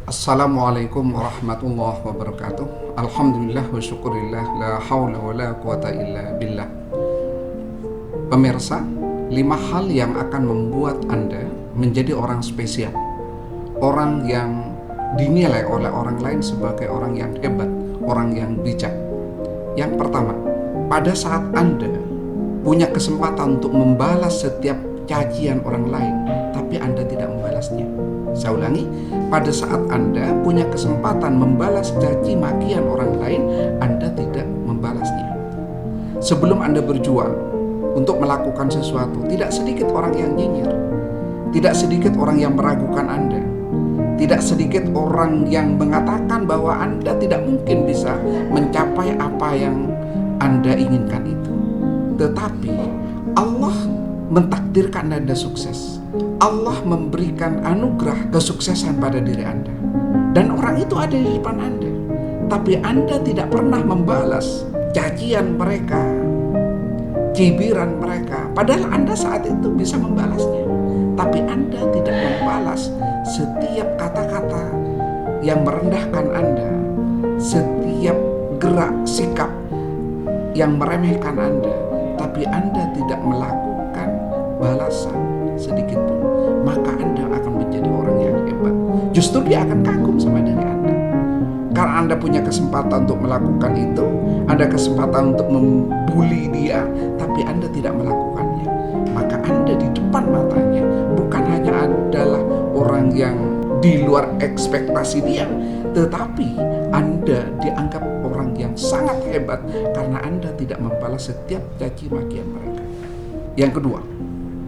Assalamualaikum warahmatullahi wabarakatuh. Alhamdulillah wa syukurillah, la hawla wa la quwata illa billah. Pemirsa, 5 hal yang akan membuat Anda menjadi orang spesial, orang yang dinilai oleh orang lain sebagai orang yang hebat, orang yang bijak. Yang pertama, pada saat Anda punya kesempatan untuk membalas setiap cacian orang lain, tapi Anda tidak membalasnya. Saya ulangi, pada saat Anda punya kesempatan membalas caci makian orang lain, Anda tidak membalasnya. Sebelum Anda berjuang untuk melakukan sesuatu, tidak sedikit orang yang nyinyir, tidak sedikit orang yang meragukan Anda, tidak sedikit orang yang mengatakan bahwa Anda tidak mungkin bisa mencapai apa yang Anda inginkan itu. Tetapi Allah mentakdirkan Anda sukses. Allah memberikan anugerah kesuksesan pada diri Anda. Dan orang itu ada di depan Anda. Tapi Anda tidak pernah membalas cacian mereka, cibiran mereka. Padahal Anda saat itu bisa membalasnya. Tapi Anda tidak membalas setiap kata-kata yang merendahkan Anda, setiap gerak sikap yang meremehkan Anda. Tapi Anda tidak melakukan balasan sedikit pun, maka Anda akan menjadi orang yang hebat. Justru dia akan kagum sama diri Anda. Karena Anda punya kesempatan untuk melakukan itu, ada kesempatan untuk membuli dia, tapi Anda tidak melakukannya. Maka Anda di depan matanya bukan hanya adalah orang yang di luar ekspektasi dia, tetapi Anda dianggap orang yang sangat hebat karena Anda tidak membalas setiap caci makian mereka. Yang kedua,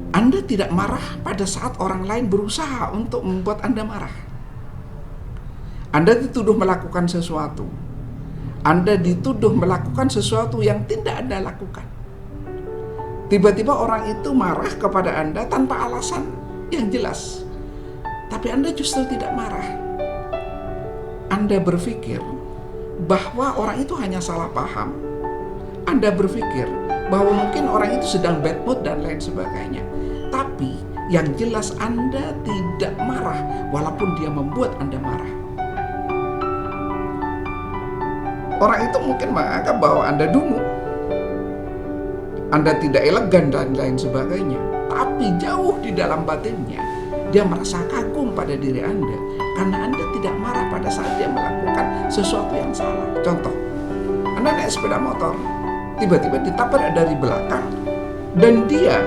Anda tidak marah pada saat orang lain berusaha untuk membuat Anda marah. Anda dituduh melakukan sesuatu. Anda dituduh melakukan sesuatu yang tidak Anda lakukan. Tiba-tiba orang itu marah kepada Anda tanpa alasan yang jelas. Tapi Anda justru tidak marah. Anda berpikir bahwa orang itu hanya salah paham. Anda berpikir bahwa mungkin orang itu sedang bad mood dan lain sebagainya. Tapi yang jelas Anda tidak marah walaupun dia membuat Anda marah. Orang itu mungkin menganggap bahwa Anda dungu, Anda tidak elegan dan lain sebagainya. Tapi jauh di dalam batinnya dia merasa kagum pada diri Anda karena Anda tidak marah pada saat dia melakukan sesuatu yang salah. Contoh, Anda naik sepeda motor, tiba-tiba ditabrak dari belakang dan dia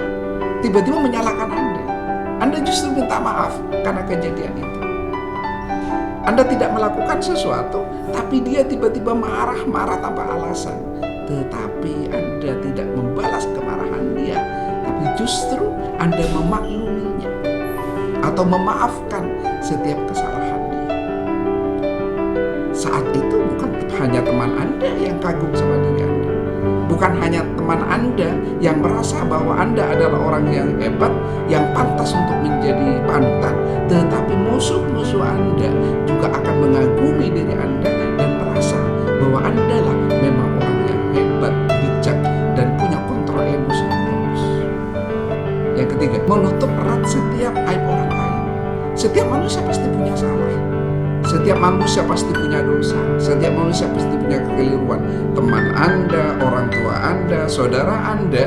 tiba-tiba menyalahkan Anda. Anda justru minta maaf karena kejadian itu. Anda tidak melakukan sesuatu, tapi dia tiba-tiba marah-marah tanpa alasan. Tetapi Anda tidak membalas kemarahan dia, tapi justru Anda memakluminya atau memaafkan setiap kesalahan dia. Saat itu bukan hanya teman Anda yang kagum sama diri Anda, bukan hanya teman Anda yang merasa bahwa Anda adalah orang yang hebat, yang pantas untuk menjadi panutan, tetapi musuh-musuh Anda juga akan mengagumi diri Anda dan merasa bahwa Anda lah memang orang yang hebat, bijak, dan punya kontrol emosi yang bagus. Yang ketiga, menutup erat setiap aib orang lain. Setiap manusia pasti punya salah. Setiap manusia pasti punya dosa. Setiap manusia pasti punya kekeliruan. Teman Anda, orang tua Anda, saudara Anda,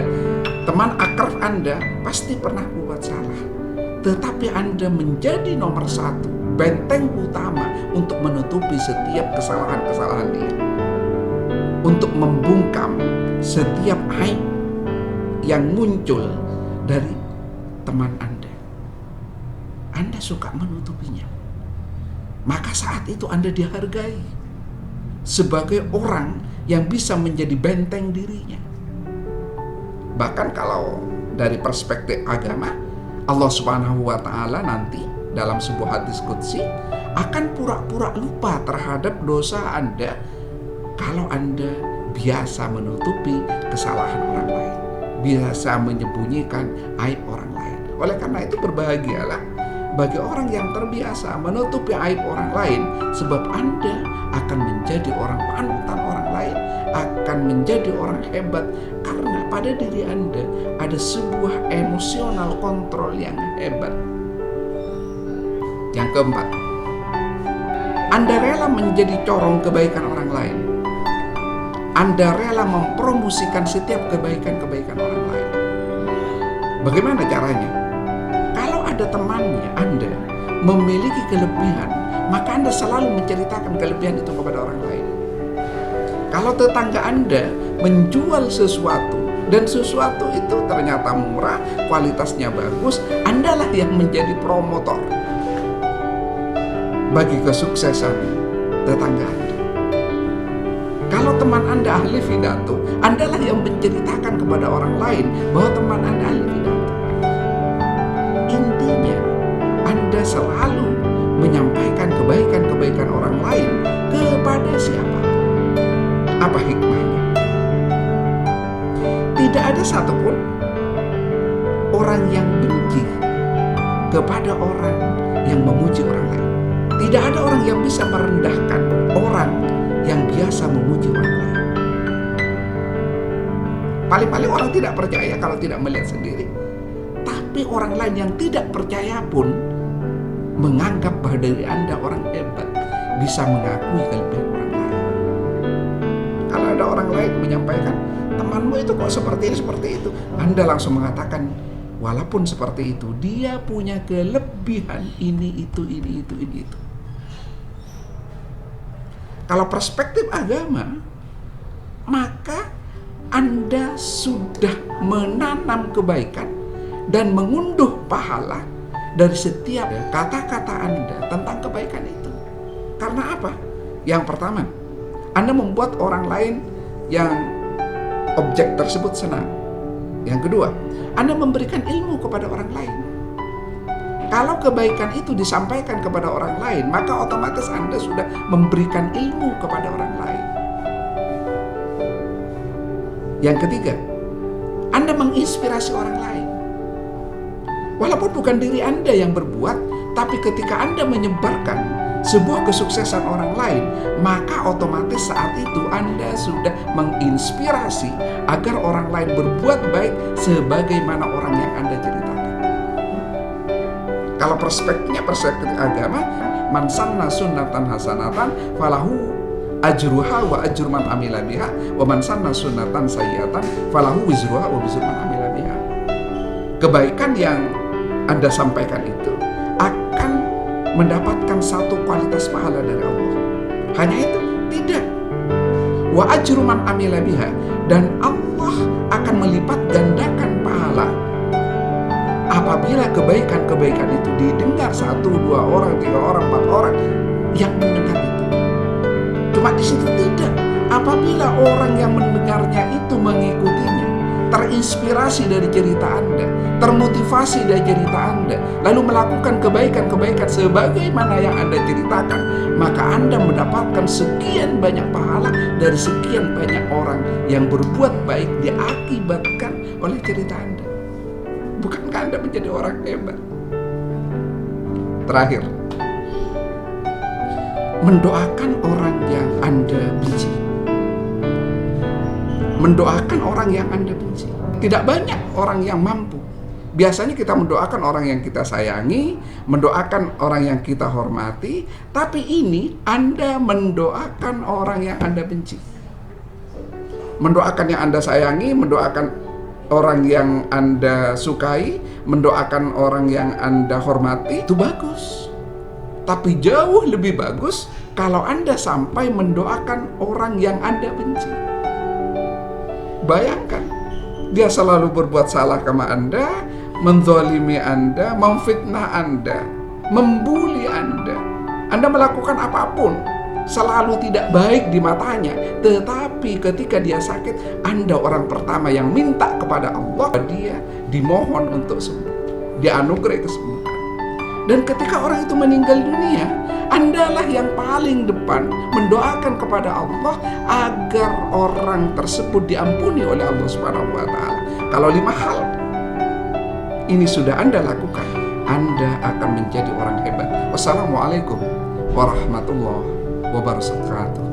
teman akrab Anda pasti pernah membuat salah. Tetapi Anda menjadi nomor 1, benteng utama untuk menutupi setiap kesalahan-kesalahan dia, untuk membungkam setiap aib yang muncul dari teman Anda. Anda suka menutupinya. Maka saat itu Anda dihargai sebagai orang yang bisa menjadi benteng dirinya. Bahkan kalau dari perspektif agama, Allah Subhanahu wa Ta'ala nanti dalam sebuah hadis qudsi akan pura-pura lupa terhadap dosa Anda kalau Anda biasa menutupi kesalahan orang lain, biasa menyembunyikan aib orang lain. Oleh karena itu berbahagialah bagi orang yang terbiasa menutupi aib orang lain, sebab Anda akan menjadi orang panutan orang lain, akan menjadi orang hebat karena pada diri Anda ada sebuah emosional kontrol yang hebat. Yang keempat, Anda rela menjadi corong kebaikan orang lain. Anda rela mempromosikan setiap kebaikan-kebaikan orang lain. Bagaimana caranya? Kalau ada temannya Anda memiliki kelebihan, maka Anda selalu menceritakan kelebihan itu kepada orang lain. Kalau tetangga Anda menjual sesuatu dan sesuatu itu ternyata murah, kualitasnya bagus, Andalah yang menjadi promotor bagi kesuksesan tetangga Anda. Kalau teman Anda ahli pidato, Andalah yang menceritakan kepada orang lain bahwa teman Anda ahli pidato. Intinya, Anda selalu menyampaikan kebaikan-kebaikan orang lain kepada siapa. Apa hikmahnya? Tidak ada satupun orang yang benci kepada orang yang memuji orang lain. Tidak ada orang yang bisa merendahkan orang yang biasa memuji orang lain. Paling-paling orang tidak percaya kalau tidak melihat sendiri. Tapi orang lain yang tidak percaya pun menganggap bahwa dari Anda orang hebat, bisa mengakui kelebihan orang lain. Kalau ada orang lain menyampaikan, temanmu itu kok seperti itu, Anda langsung mengatakan, walaupun seperti itu, dia punya kelebihan ini, itu. Kalau perspektif agama, maka Anda sudah menanam kebaikan dan mengunduh pahala dari setiap kata-kata Anda tentang kebaikan itu. Karena apa? Yang pertama, Anda membuat orang lain yang objek tersebut senang. Yang kedua, Anda memberikan ilmu kepada orang lain. Kalau kebaikan itu disampaikan kepada orang lain, maka otomatis Anda sudah memberikan ilmu kepada orang lain. Yang ketiga, Anda menginspirasi orang lain. Walaupun bukan diri Anda yang berbuat, tapi ketika Anda menyebarkan sebuah kesuksesan orang lain, maka otomatis saat itu Anda sudah menginspirasi agar orang lain berbuat baik sebagaimana orang yang Anda ceritakan. Kalau perspektif agama, man sanna sunnatan hasanatan falahu ajruha wa ajru man amila biha wa man sanna sunnatan sayyi'atan falahu wizruha wa wizru man amila biha. Kebaikan yang Anda sampaikan itu akan mendapatkan satu kualitas pahala dari Allah. Hanya itu? Tidak. Wa ajru man amila biha, dan Allah akan melipat gandakan pahala apabila kebaikan-kebaikan itu didengar 1, 2 orang, 3 orang, 4 orang yang mendengar itu. Cuma di situ tidak. Apabila orang yang mendengarnya itu mengikutinya, terinspirasi dari cerita Anda, termotivasi dari cerita Anda, lalu melakukan kebaikan-kebaikan sebagaimana yang Anda ceritakan, maka Anda mendapatkan sekian banyak pahala dari sekian banyak orang yang berbuat baik diakibatkan oleh cerita Anda. Bukankah Anda menjadi orang hebat? Terakhir, mendoakan orang yang Anda benci. Mendoakan orang yang Anda benci. Tidak banyak orang yang mampu. Biasanya kita mendoakan orang yang kita sayangi, mendoakan orang yang kita hormati, tapi ini Anda mendoakan orang yang Anda benci. Mendoakan yang Anda sayangi, mendoakan orang yang Anda sukai, mendoakan orang yang Anda hormati, itu bagus. Tapi jauh lebih bagus kalau Anda sampai mendoakan orang yang Anda benci. Bayangkan, dia selalu berbuat salah sama Anda, menzalimi Anda, memfitnah Anda, membuli Anda. Anda melakukan apapun, selalu tidak baik di matanya. Tetapi ketika dia sakit, Anda orang pertama yang minta kepada Allah, dia dimohon untuk sembuh, dianugerahi kesembuhan. Dan ketika orang itu meninggal dunia, Andalah yang paling depan mendoakan kepada Allah agar orang tersebut diampuni oleh Allah Subhanahu wa Ta'ala. Kalau 5 hal ini sudah Anda lakukan, Anda akan menjadi orang hebat. Wassalamualaikum warahmatullahi wabarakatuh.